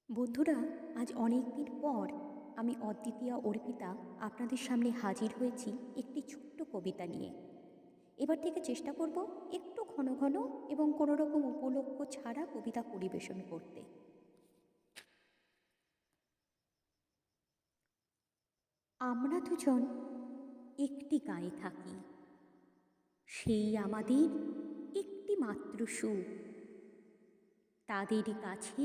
বন্ধুরা, আজ অনেক দিন পর আমি অদ্বিতীয়া অর্পিতা আপনাদের সামনে হাজির হয়েছি একটি ছোট্ট কবিতা নিয়ে। এবার থেকে চেষ্টা করব একটু ঘন ঘন এবং কোনো রকম উপলক্ষ ছাড়া কবিতা পরিবেশন করতে। আমরা দুজন একটি গায়ে থাকি, সেই আমাদের একটি মাত্র সুখ। তাদের কাছে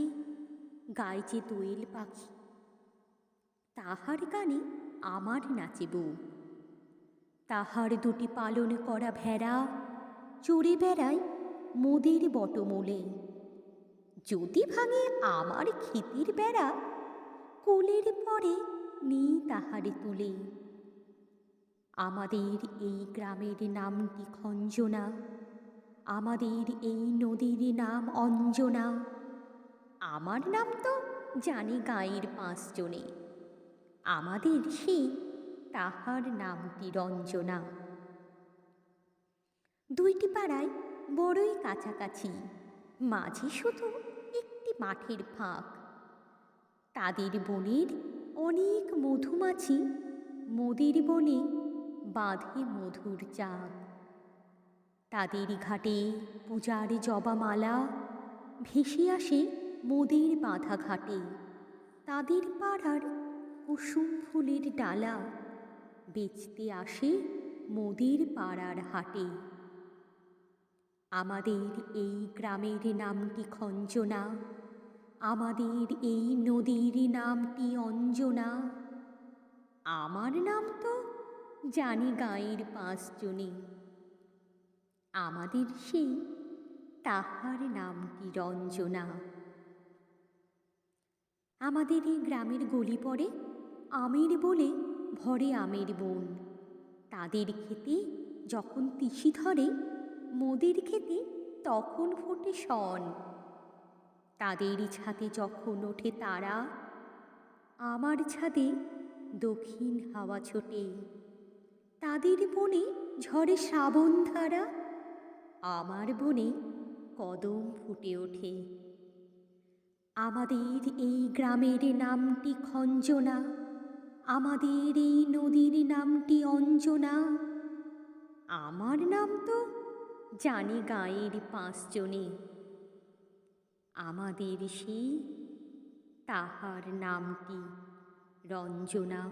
গায়ে যে দোয়েল পাখি, তাহার গানে আমার নাচে বুক। তাহার দুটি পালন করা ভেড়া চড়ে বেড়ায় মোদের বটমূলে। যদি ভাঙে আমার ক্ষিতির বেড়া, কোলের পরে নেই তাহারে তুলে। আমাদের এই গ্রামের নামটি খঞ্জনা, আমাদের এই নদীর নাম অঞ্জনা। আমার নাম তো জানে গাঁয়ের 5 জনে, আমাদের সেই তাহার নামটি রঞ্জনা। দুইটি পাড়ায় বড়ই কাছাকাছি, মাঝে শুধু একটি মাঠের ফাঁক। তাদের বনের অনেক মধুমাছি মোদের বনে বাঁধে মধুর চাক। তাদের ঘাটে পূজার জবামালা ভেসে আসে মোদের বাঁধা ঘাটে। তাদের পাড়ার কুসুম ফুলের ডালা বেচতে আসে মোদের পাড়ার হাটে। আমাদের এই গ্রামের নামটি খঞ্জনা, আমাদের এই নদীর নামটি অঞ্জনা। আমার নাম তো জানি গাঁয়ের 5 জনে, আমাদের সেই তাহার নামটি রঞ্জনা। আমাদের এই গ্রামের গলি পড়ে আমের বলে ভরে আমের বন। তাদের খেতে যখন তিসি ধরে, মোদের খেতে তখন ফোটে শন। তাদের ছাদে যখন ওঠে তারা, আমার ছাদে দক্ষিণ হাওয়া ছোটে। তাদের বনে ঝরে শ্রাবণ ধারা, আমার বনে কদম ফুটে ওঠে। আমাদের এই গ্রামের নামটি খঞ্জনা, আমাদের এই নদীর নামটি অঞ্জনা। আমার নাম তো জানে গাঁয়ের 5 জনে, আমাদের সেই তাহার নামটি রঞ্জনা।